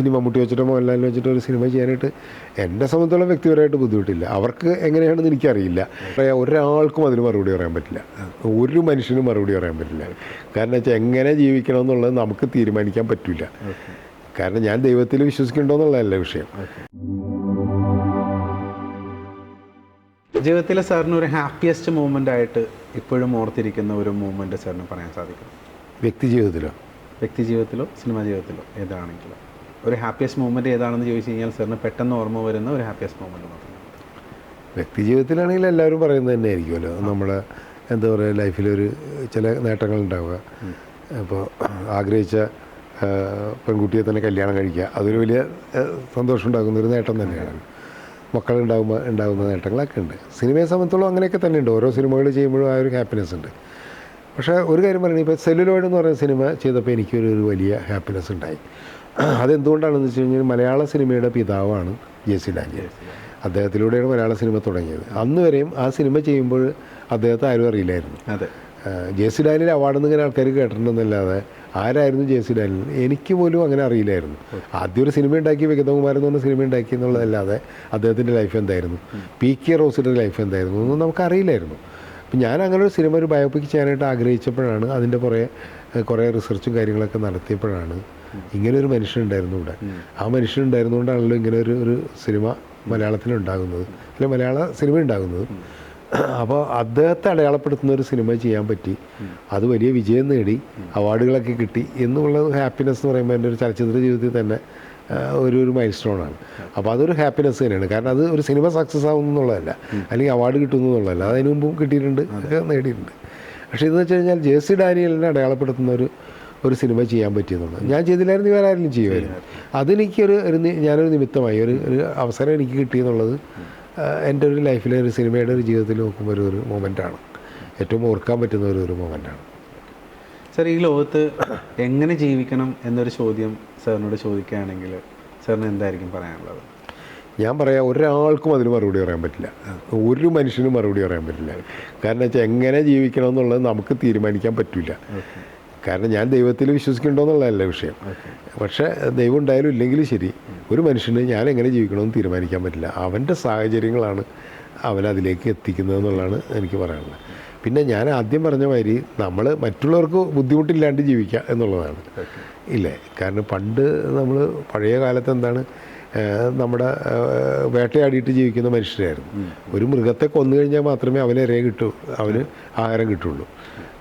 ഇനി മമ്മൂട്ടി വെച്ചിട്ടോ മോഹൻലാലിനെ വെച്ചിട്ടോ ഒരു സിനിമ ചെയ്യാനായിട്ട് എന്നെ സംബന്ധിച്ചോളം വ്യക്തിപരമായിട്ട് ബുദ്ധിമുട്ടില്ല. അവർക്ക് എങ്ങനെയാണെന്ന് എനിക്കറിയില്ല. ഒരാൾക്കും അതിന് മറുപടി പറയാൻ പറ്റില്ല. ഒരു മനുഷ്യനും മറുപടി പറയാൻ പറ്റില്ല. കാരണം വെച്ചാൽ എങ്ങനെ ജീവിക്കണം എന്നുള്ളത് നമുക്ക് തീരുമാനിക്കാൻ പറ്റില്ല. കാരണം ഞാൻ ദൈവത്തിൽ വിശ്വസിക്കുന്നുണ്ടോ എന്നുള്ളതല്ല വിഷയം. ജീവിതത്തിലെ സാറിന് ഒരു ഹാപ്പിയസ്റ്റ് മൂമെൻ്റ് ആയിട്ട് ഇപ്പോഴും ഓർത്തിരിക്കുന്ന ഒരു മൂമെൻ്റ് സാറിന് പറയാൻ സാധിക്കും? വ്യക്തി ജീവിതത്തിലോ സിനിമാ ജീവിതത്തിലോ ഏതാണെങ്കിലും ഒരു ഹാപ്പിയസ്റ്റ് മൂമെൻറ്റ് ഏതാണെന്ന് ചോദിച്ചു കഴിഞ്ഞാൽ സാറിന് പെട്ടെന്ന് ഓർമ്മ വരുന്ന ഒരു ഹാപ്പിയസ്റ്റ് മൂമെൻറ്റ് മാത്രം. വ്യക്തി ജീവിതത്തിലാണെങ്കിൽ എല്ലാവരും പറയുന്നത് തന്നെ ആയിരിക്കുമല്ലോ. നമ്മുടെ എന്താ പറയുക, ലൈഫിലൊരു ചില നേട്ടങ്ങൾ ഉണ്ടാവുക. അപ്പോൾ ആഗ്രഹിച്ച പെൺകുട്ടിയെ തന്നെ കല്യാണം കഴിക്കുക, അതൊരു വലിയ സന്തോഷം ഉണ്ടാകുന്നൊരു നേട്ടം തന്നെയാണ്. ഉണ്ടാകുന്ന നേട്ടങ്ങളൊക്കെ ഉണ്ട്. സിനിമയെ സംബന്ധിച്ചോളം അങ്ങനെയൊക്കെ തന്നെ ഉണ്ട്. ഓരോ സിനിമകൾ ചെയ്യുമ്പോഴും ആ ഒരു ഹാപ്പിനെസ് ഉണ്ട്. പക്ഷേ ഒരു കാര്യം പറയുന്നത്, ഇപ്പോൾ സെല്ലുലോയിഡ് എന്ന് പറയുന്ന സിനിമ ചെയ്തപ്പോൾ എനിക്കൊരു വലിയ ഹാപ്പിനെസ് ഉണ്ടായി. അതെന്തുകൊണ്ടാണെന്ന് വെച്ച് കഴിഞ്ഞാൽ മലയാള സിനിമയുടെ പിതാവാണ് ജെ.സി. ഡാനിയൽ. അദ്ദേഹത്തിലൂടെയാണ് മലയാള സിനിമ തുടങ്ങിയത്. അന്ന് വരെയും ആ സിനിമ ചെയ്യുമ്പോൾ അദ്ദേഹത്തെ ആരും അറിയില്ലായിരുന്നു. ജെ.സി. ഡാനിയൽ അവാർഡെന്ന് ഇങ്ങനെ ആൾക്കാർ കേട്ടിട്ടുണ്ടെന്നല്ലാതെ ആരായിരുന്നു ജെ.സി. ഡാനിയൽ എനിക്ക് പോലും അങ്ങനെ അറിയില്ലായിരുന്നു. ആദ്യം ഒരു സിനിമ ഉണ്ടാക്കി, വിഗതകുമാരൻ എന്ന് പറഞ്ഞ സിനിമ ഉണ്ടാക്കി എന്നുള്ളതല്ലാതെ അദ്ദേഹത്തിൻ്റെ ലൈഫ് എന്തായിരുന്നു, പി.കെ. റോസിൻ്റെ ലൈഫ് എന്തായിരുന്നു ഒന്നും നമുക്കറിയില്ലായിരുന്നു. അപ്പം ഞാൻ അങ്ങനെ ഒരു സിനിമ, ഒരു ബയോപിക് ചെയ്യാനായിട്ട് ആഗ്രഹിച്ചപ്പോഴാണ്, അതിൻ്റെ കുറേ റിസർച്ചും കാര്യങ്ങളൊക്കെ നടത്തിയപ്പോഴാണ് ഇങ്ങനൊരു മനുഷ്യനുണ്ടായിരുന്നു ഇവിടെ. ആ മനുഷ്യനുണ്ടായിരുന്നുകൊണ്ടാണല്ലോ ഇങ്ങനെ ഒരു സിനിമ മലയാളത്തിലുണ്ടാകുന്നത്, അല്ലെങ്കിൽ മലയാള സിനിമ ഉണ്ടാകുന്നത്. അപ്പോൾ അദ്ദേഹത്തെ അടയാളപ്പെടുത്തുന്ന ഒരു സിനിമ ചെയ്യാൻ പറ്റി, അത് വലിയ വിജയം നേടി, അവാർഡുകളൊക്കെ കിട്ടി എന്നുള്ളത് ഹാപ്പിനെസ് എന്ന് പറയുമ്പോൾ എൻ്റെ ഒരു ചലച്ചിത്ര ജീവിതത്തിൽ തന്നെ ഒരു മൈൽ സ്റ്റോണാണ്. അപ്പോൾ അതൊരു ഹാപ്പിനെസ് തന്നെയാണ്. കാരണം അത് ഒരു സിനിമ സക്സസ് ആവുന്നു എന്നുള്ളതല്ല, അല്ലെങ്കിൽ അവാർഡ് കിട്ടുന്നു എന്നുള്ളതല്ല, അതിന് മുമ്പും കിട്ടിയിട്ടുണ്ട്, ഒക്കെ നേടിയിട്ടുണ്ട്. പക്ഷേ ഇതെന്ന് വെച്ച് കഴിഞ്ഞാൽ ജെ.സി. ഡാനിയലിനെ അടയാളപ്പെടുത്തുന്ന ഒരു സിനിമ ചെയ്യാൻ പറ്റിയെന്നുള്ളത്. ഞാൻ ചെയ്തില്ലായിരുന്നു, വേറെ ആരെങ്കിലും ചെയ്യുമായിരുന്നു. അതെനിക്കൊരു ഞാനൊരു നിമിത്തമായി, ഒരു അവസരം എനിക്ക് കിട്ടിയെന്നുള്ളത് എൻ്റെ ഒരു ലൈഫിലെ ഒരു സിനിമയുടെ ഒരു ജീവിതത്തിൽ നോക്കുമ്പോൾ ഒരു മൊമെൻ്റാണ്, ഏറ്റവും ഓർക്കാൻ പറ്റുന്ന ഒരു മൊമെൻ്റാണ്. സാർ, ഈ ലോകത്ത് എങ്ങനെ ജീവിക്കണം എന്നൊരു ചോദ്യം സാറിനോട് ചോദിക്കുകയാണെങ്കിൽ സാറിന് എന്തായിരിക്കും പറയാനുള്ളത്? ഞാൻ പറയാം, ഒരാൾക്കും അതിന് മറുപടി പറയാൻ പറ്റില്ല. ഒരു മനുഷ്യനും മറുപടി പറയാൻ പറ്റില്ല. കാരണം വെച്ചാൽ എങ്ങനെ ജീവിക്കണം എന്നുള്ളത് നമുക്ക് തീരുമാനിക്കാൻ പറ്റില്ല. കാരണം ഞാൻ ദൈവത്തിൽ വിശ്വസിക്കുന്നുണ്ടോ എന്നുള്ളതല്ല വിഷയം. പക്ഷേ ദൈവം ഉണ്ടായാലും ഇല്ലെങ്കിലും ശരി, ഒരു മനുഷ്യന് ഞാൻ എങ്ങനെ ജീവിക്കണമെന്ന് തീരുമാനിക്കാൻ പറ്റില്ല. അവൻ്റെ സാഹചര്യങ്ങളാണ് അവനതിലേക്ക് എത്തിക്കുന്നത് എന്നുള്ളതാണ് എനിക്ക് പറയാനുള്ളത്. പിന്നെ ഞാൻ ആദ്യം പറഞ്ഞ മാതിരി നമ്മൾ മറ്റുള്ളവർക്ക് ബുദ്ധിമുട്ടില്ലാണ്ട് ജീവിക്കുക എന്നുള്ളതാണ്, ഇല്ലേ? കാരണം പണ്ട് നമ്മൾ പഴയ കാലത്ത് എന്താണ്, നമ്മുടെ വേട്ടയാടിയിട്ട് ജീവിക്കുന്ന മനുഷ്യരായിരുന്നു. ഒരു മൃഗത്തെ കൊന്നു കഴിഞ്ഞാൽ മാത്രമേ അവന് ഇരയെ കിട്ടൂ, അവന് ആഹാരം കിട്ടുള്ളൂ.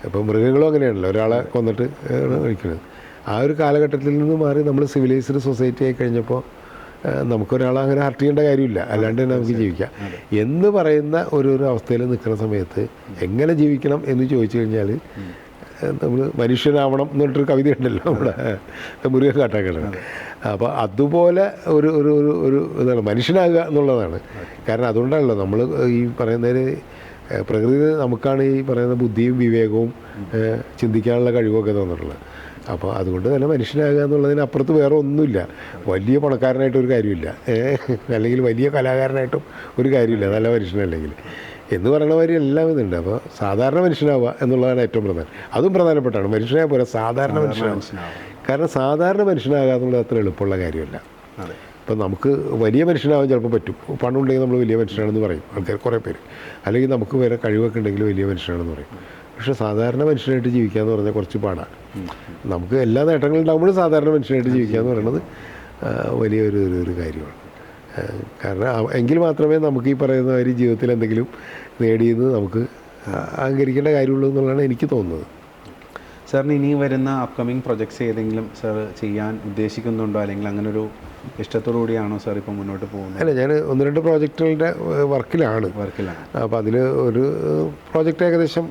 ഇപ്പോൾ മൃഗങ്ങളും അങ്ങനെയാണല്ലോ, ഒരാളെ കൊന്നിട്ട് കഴിക്കുന്നത്. ആ ഒരു കാലഘട്ടത്തിൽ നിന്ന് മാറി നമ്മൾ സിവിലൈസ്ഡ് സൊസൈറ്റി ആയി കഴിഞ്ഞപ്പോൾ നമുക്കൊരാളെ അങ്ങനെ ഹർട്ട് ചെയ്യേണ്ട കാര്യമില്ല, അല്ലാണ്ട് തന്നെ നമുക്ക് ജീവിക്കാം എന്ന് പറയുന്ന ഒരു അവസ്ഥയിൽ നിൽക്കുന്ന സമയത്ത് എങ്ങനെ ജീവിക്കണം എന്ന് ചോദിച്ചു കഴിഞ്ഞാൽ നമ്മൾ മനുഷ്യനാവണം എന്നിട്ടൊരു കവിത ഉണ്ടല്ലോ നമ്മുടെ മുരുകൻ കാട്ടാക്കട. അപ്പോൾ അതുപോലെ ഒരു ഇതാണ് മനുഷ്യനാകുക എന്നുള്ളതാണ്. കാരണം അതുകൊണ്ടാണല്ലോ നമ്മൾ ഈ പറയുന്നതിന് പ്രകൃതി നമുക്കാണ് ഈ പറയുന്ന ബുദ്ധിയും വിവേകവും ചിന്തിക്കാനുള്ള കഴിവൊക്കെ തന്നിട്ടുള്ളത്. അപ്പോൾ അതുകൊണ്ട് തന്നെ മനുഷ്യനാകുക എന്നുള്ളതിനപ്പുറത്ത് വേറെ ഒന്നുമില്ല. വലിയ പണക്കാരനായിട്ടൊരു കാര്യമില്ല, അല്ലെങ്കിൽ വലിയ കലാകാരനായിട്ടും ഒരു കാര്യമില്ല നല്ല മനുഷ്യനല്ലെങ്കിൽ എന്ന് പറയുന്ന മാതിരി എല്ലാം ഇതുണ്ട്. അപ്പോൾ സാധാരണ മനുഷ്യനാവുക എന്നുള്ളതാണ് ഏറ്റവും പ്രധാനം. അതും പ്രധാനപ്പെട്ടാണ്. മനുഷ്യനായ പോലെ സാധാരണ മനുഷ്യനാവുക. കാരണം സാധാരണ മനുഷ്യനാകുക എന്നുള്ളത് അത്ര എളുപ്പമുള്ള കാര്യമല്ല. ഇപ്പം നമുക്ക് വലിയ മനുഷ്യനാവാൻ ചിലപ്പോൾ പറ്റും, പണമുണ്ടെങ്കിൽ നമ്മൾ വലിയ മനുഷ്യനാണെന്ന് പറയും ആൾക്കാർ, കുറേ പേര്. അല്ലെങ്കിൽ നമുക്ക് വേറെ കഴിവൊക്കെ ഉണ്ടെങ്കിൽ വലിയ മനുഷ്യനാണെന്ന് പറയും. പക്ഷേ സാധാരണ മനുഷ്യനായിട്ട് ജീവിക്കുക എന്ന് പറഞ്ഞാൽ കുറച്ച് പാടാണ്. നമുക്ക് എല്ലാ നേട്ടങ്ങളും ഉണ്ടാകുമ്പോഴും സാധാരണ മനുഷ്യനായിട്ട് ജീവിക്കുക എന്ന് പറയുന്നത് വലിയൊരു കാര്യമാണ്. കാരണം എങ്കിൽ മാത്രമേ നമുക്ക് ഈ പറയുന്ന മാതിരി ജീവിതത്തിൽ എന്തെങ്കിലും നേടിയെന്ന് നമുക്ക് അംഗീകരിക്കേണ്ട കാര്യമുള്ളൂ എന്നുള്ളതാണ് എനിക്ക് തോന്നുന്നത്. സാറിന് ഇനി വരുന്ന അപ്കമിങ് പ്രൊജക്ട്സ് ഏതെങ്കിലും സാർ ചെയ്യാൻ ഉദ്ദേശിക്കുന്നുണ്ടോ, അല്ലെങ്കിൽ അങ്ങനൊരു ഇഷ്ടത്തോടുകൂടിയാണോ സാർ ഇപ്പം മുന്നോട്ട് പോകുന്നത്? അല്ല, ഞാൻ 1-2 പ്രോജക്റ്റുകളുടെ വർക്കിലാണ്. അപ്പോൾ അതിൽ ഒരു പ്രോജക്റ്റ് ഏകദേശം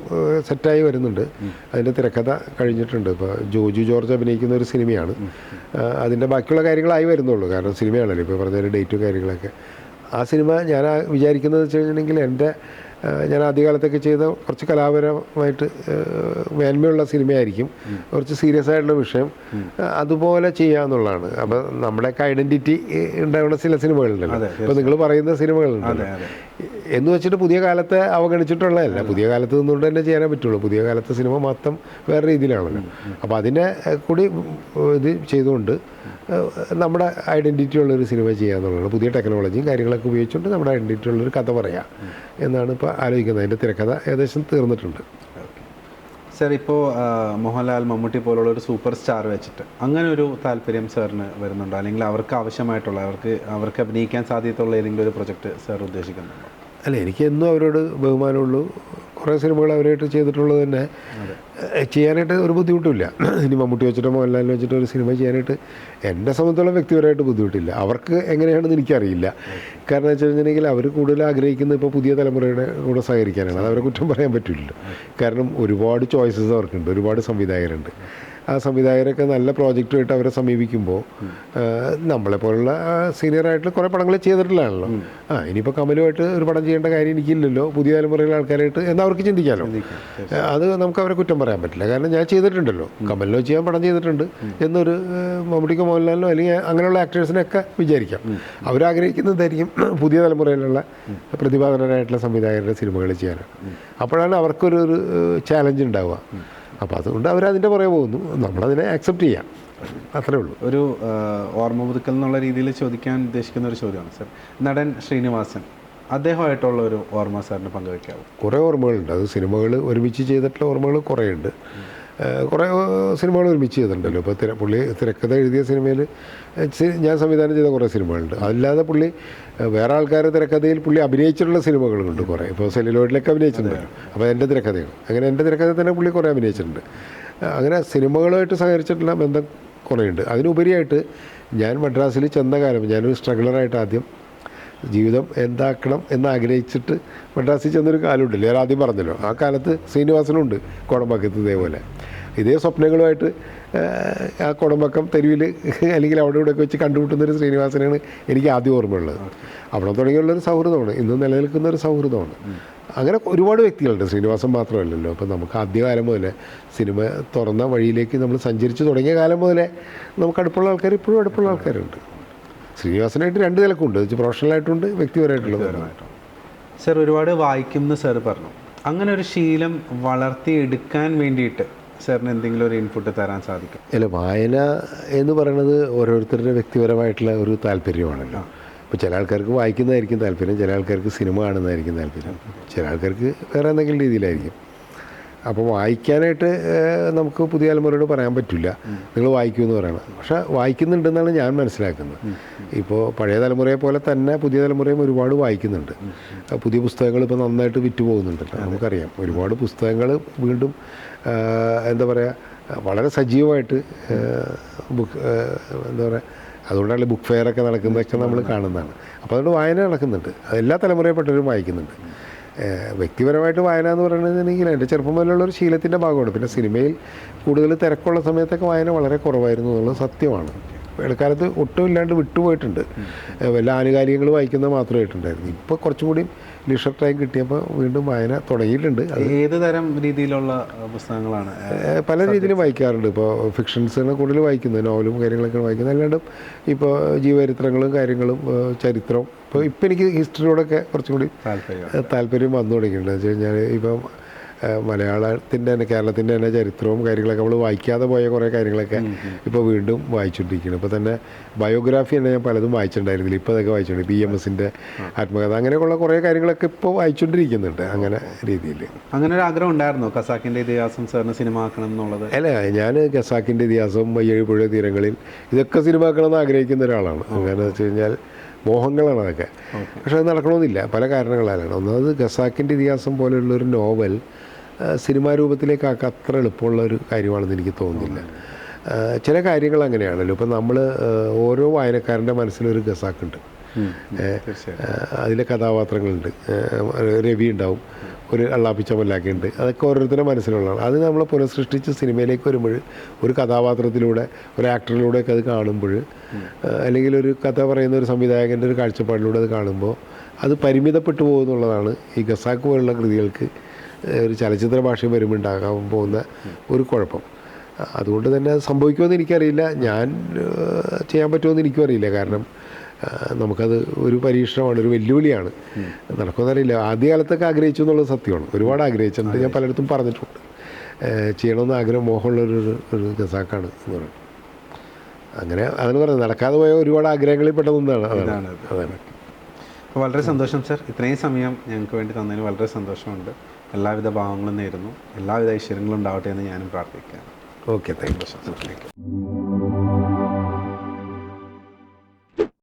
സെറ്റായി വരുന്നുണ്ട്. അതിൻ്റെ തിരക്കഥ കഴിഞ്ഞിട്ടുണ്ട്. ഇപ്പോൾ ജോജു ജോർജ് അഭിനയിക്കുന്ന ഒരു സിനിമയാണ്. അതിൻ്റെ ബാക്കിയുള്ള കാര്യങ്ങളായി വരുന്നുള്ളൂ. കാരണം സിനിമയാണല്ലോ, ഇപ്പോൾ പറഞ്ഞ ഡേറ്റും കാര്യങ്ങളൊക്കെ. ആ സിനിമ ഞാൻ വിചാരിക്കുന്നത് വെച്ച് കഴിഞ്ഞിട്ടുണ്ടെങ്കിൽ എൻ്റെ ഞാൻ ആദ്യകാലത്തൊക്കെ ചെയ്ത കുറച്ച് കലാപരമായിട്ട് മേന്മയുള്ള സിനിമയായിരിക്കും, കുറച്ച് സീരിയസ് ആയിട്ടുള്ള വിഷയം, അതുപോലെ ചെയ്യുക. അപ്പോൾ നമ്മുടെയൊക്കെ ഐഡൻറ്റിറ്റി ഉണ്ടാവുന്ന ചില സിനിമകളുണ്ടല്ലോ, ഇപ്പോൾ നിങ്ങൾ പറയുന്ന സിനിമകളുണ്ടല്ലോ, എന്ന് വെച്ചിട്ട് പുതിയ കാലത്തെ അവഗണിച്ചിട്ടുള്ളതല്ല. പുതിയ കാലത്ത് നിന്നുകൊണ്ട് തന്നെ ചെയ്യാനേ പറ്റുള്ളൂ. പുതിയ കാലത്തെ സിനിമ മൊത്തം വേറെ രീതിയിലാണല്ലോ. അപ്പോൾ അതിനെ കൂടി ഇത് ചെയ്തുകൊണ്ട് നമ്മുടെ ഐഡൻറ്റിറ്റി ഉള്ളൊരു സിനിമ ചെയ്യാന്നുള്ളതാണ്. പുതിയ ടെക്നോളജിയും കാര്യങ്ങളൊക്കെ ഉപയോഗിച്ചുകൊണ്ട് നമ്മുടെ ഐഡൻറ്റിറ്റി ഉള്ളൊരു കഥ പറയാം എന്നാണ് ഇപ്പോൾ ആലോചിക്കുന്നത്. അതിൻ്റെ തിരക്കഥ ഏകദേശം തീർന്നിട്ടുണ്ട്. സാർ, ഇപ്പോൾ മോഹൻലാൽ, മമ്മൂട്ടി പോലുള്ള ഒരു സൂപ്പർ സ്റ്റാർ വെച്ചിട്ട് അങ്ങനെ ഒരു താല്പര്യം സാറിന് വരുന്നുണ്ടോ? അല്ലെങ്കിൽ അവർക്ക് ആവശ്യമായിട്ടുള്ള, അവർക്ക് അഭിനയിക്കാൻ സാധ്യതയുള്ള ഏതെങ്കിലും ഒരു പ്രൊജക്റ്റ് സാർ ഉദ്ദേശിക്കുന്നുണ്ടോ? അല്ല, എനിക്ക് എന്നും അവരോട് ബഹുമാനമുള്ളൂ. കുറേ സിനിമകൾ അവരായിട്ട് ചെയ്തിട്ടുള്ളത് തന്നെ ചെയ്യാനായിട്ട് ഒരു ബുദ്ധിമുട്ടില്ല. ഇനി മമ്മൂട്ടി വെച്ചിട്ടോ മോഹൻലാലിനെ വെച്ചിട്ടോ ഒരു സിനിമ ചെയ്യാനായിട്ട് എന്നെ സംബന്ധിച്ചോളം വ്യക്തിപരമായിട്ട് ബുദ്ധിമുട്ടില്ല. അവർക്ക് എങ്ങനെയാണെന്ന് എനിക്കറിയില്ല. കാരണം വെച്ച് കഴിഞ്ഞിട്ടുണ്ടെങ്കിൽ അവർ കൂടുതൽ ആഗ്രഹിക്കുന്നത് ഇപ്പോൾ പുതിയ തലമുറയുടെ കൂടെ സഹകരിക്കാനാണ്. അത് അവരെ കുറ്റം പറയാൻ പറ്റില്ലല്ലോ. കാരണം ഒരുപാട് ചോയ്സസ് അവർക്കുണ്ട്, ഒരുപാട് സംവിധായകരുണ്ട്. ആ സംവിധായകരൊക്കെ നല്ല പ്രോജക്റ്റുമായിട്ട് അവരെ സമീപിക്കുമ്പോൾ നമ്മളെപ്പോലുള്ള സീനിയറായിട്ട് കുറേ പടങ്ങൾ ചെയ്തിട്ടുള്ളതാണല്ലോ. ഇനിയിപ്പോൾ കമലുമായിട്ട് ഒരു പടം ചെയ്യേണ്ട കാര്യം എനിക്കില്ലല്ലോ, പുതിയ തലമുറയിലെ ആൾക്കാരായിട്ട് എന്ന് അവർക്ക് ചിന്തിക്കാമല്ലോ. അത് നമുക്ക് അവരെ കുറ്റം പറയാൻ പറ്റില്ല. കാരണം ഞാൻ ചെയ്തിട്ടുണ്ടല്ലോ, കമലിനോ ചെയ്യാൻ പടം ചെയ്തിട്ടുണ്ട് എന്നൊരു മമ്മൂട്ടിക്കോ മോഹൻലാലിനോ അല്ലെങ്കിൽ അങ്ങനെയുള്ള ആക്ടേഴ്സിനൊക്കെ വിചാരിക്കാം. അവരാഗ്രഹിക്കുന്നതായിരിക്കും പുതിയ തലമുറയിലുള്ള പ്രതിഭാധനരായിട്ടുള്ള സംവിധായകരുടെ സിനിമകൾ ചെയ്യാനാണ്. അപ്പോഴാണ് അവർക്കൊരു ചാലഞ്ച് ഉണ്ടാവുക. അപ്പോൾ അതുകൊണ്ട് അവരതിൻ്റെ പുറകെ പോകുന്നു, നമ്മളതിനെ ആക്സെപ്റ്റ് ചെയ്യാം, അത്രേ ഉള്ളൂ. ഒരു ഓർമ്മ പുതുക്കൽ എന്നുള്ള രീതിയിൽ ചോദിക്കാൻ ഉദ്ദേശിക്കുന്ന ഒരു ചോദ്യമാണ് സാർ. നടൻ ശ്രീനിവാസൻ, അദ്ദേഹമായിട്ടുള്ള ഒരു ഓർമ്മ സാറിന് പങ്കുവയ്ക്കാവും? കുറേ ഓർമ്മകളുണ്ട്. അത് സിനിമകൾ ഒരുമിച്ച് ചെയ്തിട്ടുള്ള ഓർമ്മകൾ കുറേ ഉണ്ട്. കുറേ സിനിമകൾ ഒരുമിച്ച് ചെയ്തിട്ടുണ്ടല്ലോ. ഇപ്പോൾ പുള്ളി തിരക്കഥ എഴുതിയ സിനിമയിൽ ഞാൻ സംവിധാനം ചെയ്ത കുറേ സിനിമകളുണ്ട്. അല്ലാതെ പുള്ളി വേറെ ആൾക്കാരുടെ തിരക്കഥയിൽ പുള്ളി അഭിനയിച്ചിട്ടുള്ള സിനിമകളുണ്ട് കുറേ. ഇപ്പോൾ സെല്ലുലോയിഡിലൊക്കെ അഭിനയിച്ചിട്ടുണ്ടല്ലോ. അപ്പോൾ എൻ്റെ തിരക്കഥയാണ്. അങ്ങനെ എൻ്റെ തിരക്കഥ തന്നെ പുള്ളി കുറേ അഭിനയിച്ചിട്ടുണ്ട്. അങ്ങനെ സിനിമകളുമായിട്ട് സഹകരിച്ചിട്ടുള്ള ബന്ധം കുറേയുണ്ട്. അതിനുപരിയായിട്ട് ഞാൻ മദ്രാസിൽ ചെന്ന കാലം, ഞാനൊരു സ്ട്രഗ്ലറായിട്ട് ആദ്യം ജീവിതം എന്താക്കണം എന്നാഗ്രഹിച്ചിട്ട് മദ്രാസിൽ ചെന്നൊരു കാലമുണ്ടല്ലോ, ഞാൻ ആദ്യം പറഞ്ഞല്ലോ. ആ കാലത്ത് ശ്രീനിവാസനുണ്ട് കോടമ്പാക്കത്ത് ഇതേ സ്വപ്നങ്ങളുമായിട്ട് ആ കോടമ്പാക്കം തെരുവിൽ അല്ലെങ്കിൽ അവിടെ ഇവിടെയൊക്കെ വെച്ച് കണ്ടുമുട്ടുന്നൊരു ശ്രീനിവാസനാണ് എനിക്ക് ആദ്യം ഓർമ്മയുള്ളത്. അവിടെ തുടങ്ങിയുള്ളൊരു സൗഹൃദമാണ്, ഇന്ന് നിലനിൽക്കുന്നൊരു സൗഹൃദമാണ്. അങ്ങനെ ഒരുപാട് വ്യക്തികളുണ്ട്, ശ്രീനിവാസൻ മാത്രമല്ലല്ലോ. അപ്പോൾ നമുക്ക് ആദ്യകാലം മുതലേ സിനിമ തുറന്ന വഴിയിലേക്ക് നമ്മൾ സഞ്ചരിച്ച് തുടങ്ങിയ കാലം മുതലേ നമുക്ക് അടുപ്പുള്ള ആൾക്കാർ ഇപ്പോഴും അടുപ്പുള്ള ആൾക്കാരുണ്ട്. ശ്രീനിവാസനായിട്ട് രണ്ട് നിലക്കുണ്ട്, പ്രൊഫഷണലായിട്ടുണ്ട്, വ്യക്തിപരമായിട്ടുള്ളത്. സാർ, ഒരുപാട് വായിക്കുമെന്ന് സാർ പറഞ്ഞു. അങ്ങനെ ഒരു ശീലം വളർത്തിയെടുക്കാൻ വേണ്ടിയിട്ട് സാറിന് എന്തെങ്കിലും ഒരു ഇൻപുട്ട് തരാൻ സാധിക്കും? അല്ല, വായന എന്ന് പറയുന്നത് ഓരോരുത്തരുടെ വ്യക്തിപരമായിട്ടുള്ള ഒരു താല്പര്യമാണല്ലോ. ഇപ്പോൾ ചില ആൾക്കാർക്ക് വായിക്കുന്നതായിരിക്കും താല്പര്യം, ചില ആൾക്കാർക്ക് സിനിമ കാണുന്നതായിരിക്കും താല്പര്യം, ചില ആൾക്കാർക്ക് വേറെ എന്തെങ്കിലും രീതിയിലായിരിക്കും. അപ്പോൾ വായിക്കാനായിട്ട് നമുക്ക് പുതിയ തലമുറയോട് പറയാൻ പറ്റില്ല നിങ്ങൾ വായിക്കുമെന്ന് പറയണം. പക്ഷേ വായിക്കുന്നുണ്ടെന്നാണ് ഞാൻ മനസ്സിലാക്കുന്നത്. ഇപ്പോൾ പഴയ തലമുറയെ പോലെ തന്നെ പുതിയ തലമുറയും ഒരുപാട് വായിക്കുന്നുണ്ട്. പുതിയ പുസ്തകങ്ങൾ ഇപ്പോൾ നന്നായിട്ട് വിറ്റ് പോകുന്നുണ്ടല്ലോ, നമുക്കറിയാം. ഒരുപാട് പുസ്തകങ്ങൾ വീണ്ടും എന്താ പറയുക, വളരെ സജീവമായിട്ട് എന്താ പറയുക, അതുകൊണ്ടാണ് ബുക്ക് ഫെയറൊക്കെ നടക്കുന്നതൊക്കെ നമ്മൾ കാണുന്നതാണ്. അപ്പോൾ അതുകൊണ്ട് വായന നടക്കുന്നുണ്ട്, എല്ലാ തലമുറയിൽപ്പെട്ടവരും വായിക്കുന്നുണ്ട്. വ്യക്തിപരമായിട്ട് വായന എന്ന് പറയുന്നതെങ്കിൽ എൻ്റെ ചെറുപ്പം മുതലുള്ളൊരു ശീലത്തിൻ്റെ ഭാഗമാണ്. പിന്നെ സിനിമയിൽ കൂടുതൽ തിരക്കുള്ള സമയത്തൊക്കെ വായന വളരെ കുറവായിരുന്നു എന്നുള്ളത് സത്യമാണ്. ഇടക്കാലത്ത് ഒട്ടും ഇല്ലാണ്ട് വിട്ടുപോയിട്ടുണ്ട്. വല്ല ആനുകാലികങ്ങൾ വായിക്കുന്നത് മാത്രമായിട്ടുണ്ടായിരുന്നു. ഇപ്പോൾ കുറച്ചും കൂടി ലിഷർ ടൈം കിട്ടിയപ്പോൾ വീണ്ടും വായന തുടങ്ങിയിട്ടുണ്ട്. ഏത് തരം രീതിയിലുള്ള പുസ്തകങ്ങളാണ്? പല രീതിയിലും വായിക്കാറുണ്ട്. ഇപ്പോൾ ഫിക്ഷൻസാണ് കൂടുതൽ വായിക്കുന്നത്, നോവലും കാര്യങ്ങളൊക്കെ വായിക്കുന്നത്. അല്ലാണ്ടും ഇപ്പോൾ ജീവചരിത്രങ്ങളും കാര്യങ്ങളും ചരിത്രം. ഇപ്പോൾ എനിക്ക് ഹിസ്റ്ററിയോടൊക്കെ കുറച്ചും കൂടി താല്പര്യം വന്നു തുടങ്ങിയിട്ടുണ്ട്. എന്ന് വെച്ച് കഴിഞ്ഞാൽ ഇപ്പം മലയാളത്തിൻ്റെ തന്നെ കേരളത്തിൻ്റെ തന്നെ ചരിത്രവും കാര്യങ്ങളൊക്കെ നമ്മൾ വായിക്കാതെ പോയ കുറേ കാര്യങ്ങളൊക്കെ ഇപ്പോൾ വീണ്ടും വായിച്ചുകൊണ്ടിരിക്കുകയാണ്. ഇപ്പോൾ തന്നെ ബയോഗ്രാഫി തന്നെ ഞാൻ പലതും വായിച്ചിട്ടുണ്ടായിരുന്നില്ല, ഇപ്പോൾ അതൊക്കെ വായിച്ചുകൊണ്ട് PMSൻ്റെ ആത്മകഥ അങ്ങനെയൊക്കെയുള്ള കുറേ കാര്യങ്ങളൊക്കെ ഇപ്പോൾ വായിച്ചുകൊണ്ടിരിക്കുന്നുണ്ട്. അങ്ങനെ രീതിയിൽ. അങ്ങനെ ഒരു ആഗ്രഹം ഉണ്ടായിരുന്നോ ഖസാക്കിൻ്റെ ഇതിഹാസം സാറിന് സിനിമ ആക്കണം എന്നുള്ളത്? അല്ല, ഞാൻ ഖസാക്കിൻ്റെ ഇതിഹാസം, ഏഴുപുഴ തീരങ്ങളിൽ ഇതൊക്കെ സിനിമ ആക്കണമെന്ന് ആഗ്രഹിക്കുന്ന ഒരാളാണ്. അങ്ങനെ വെച്ച് കഴിഞ്ഞാൽ മോഹങ്ങളാണ് അതൊക്കെ. പക്ഷെ അത് നടക്കണമെന്നില്ല, പല കാരണങ്ങളാലാണ്. ഒന്നാമത് ഖസാക്കിൻ്റെ ഇതിഹാസം പോലെയുള്ളൊരു നോവൽ സിനിമാ രൂപത്തിലേക്കാക്കുക അത്ര എളുപ്പമുള്ള ഒരു കാര്യമാണെന്ന് എനിക്ക് തോന്നുന്നില്ല. ചില കാര്യങ്ങൾ അങ്ങനെയാണല്ലോ. ഇപ്പം നമ്മൾ ഓരോ വായനക്കാരൻ്റെ മനസ്സിലൊരു ഖസാക്കുണ്ട്. അതിലെ കഥാപാത്രങ്ങളുണ്ട്. രവി ഉണ്ടാവും, ഒരു അള്ളാപ്പിച്ച മല്ലാക്കുണ്ട്. അതൊക്കെ ഓരോരുത്തരുടെ മനസ്സിലുള്ളതാണ്. അത് നമ്മൾ പുനഃസൃഷ്ടിച്ച് സിനിമയിലേക്ക് വരുമ്പോൾ ഒരു കഥാപാത്രത്തിലൂടെ, ഒരു ആക്ടറിലൂടെയൊക്കെ അത് കാണുമ്പോൾ, അല്ലെങ്കിൽ ഒരു കഥ പറയുന്ന ഒരു സംവിധായകൻ്റെ ഒരു കാഴ്ചപ്പാടിലൂടെ അത് കാണുമ്പോൾ അത് പരിമിതപ്പെട്ടു പോകുന്നുള്ളതാണ് ഈ ഖസാക്ക് പോലുള്ള കൃതികൾക്ക് ഒരു ചലച്ചിത്ര ഭാഷ വരുമ്പോൾ ഉണ്ടാകാൻ പോകുന്ന ഒരു കുഴപ്പം. അതുകൊണ്ട് തന്നെ അത് സംഭവിക്കുമെന്ന് എനിക്കറിയില്ല, ഞാൻ ചെയ്യാൻ പറ്റുമെന്ന് എനിക്കും അറിയില്ല. കാരണം നമുക്കത് ഒരു പരീക്ഷണമാണ്, ഒരു വെല്ലുവിളിയാണ്. നടക്കുമെന്നറിയില്ല. ആദ്യകാലത്തൊക്കെ ആഗ്രഹിച്ചു എന്നുള്ളത് സത്യമാണ്, ഒരുപാട് ആഗ്രഹിച്ചിട്ടുണ്ട്. ഞാൻ പലയിടത്തും പറഞ്ഞിട്ടുണ്ട് ചെയ്യണമെന്ന് ആഗ്രഹം, മോഹമുള്ളൊരു ഖസാക്കാണ് എന്ന് പറയും. അങ്ങനെ അതെന്ന് പറയുന്നത് നടക്കാതെ പോയ ഒരുപാട് ആഗ്രഹങ്ങളിൽ പെട്ടതൊന്നാണ്. അതാണ്. അപ്പോൾ വളരെ സന്തോഷം സർ, ഇത്രയും സമയം ഞങ്ങൾക്ക് വേണ്ടി തന്നതിന് വളരെ സന്തോഷമുണ്ട്. എല്ലാവിധ ഭാവങ്ങളും നേരുന്നു, എല്ലാവിധ ഐശ്വര്യങ്ങളും ഉണ്ടാവട്ടെ എന്ന് ഞാനും പ്രാർത്ഥിക്കാം. Okay, thank you.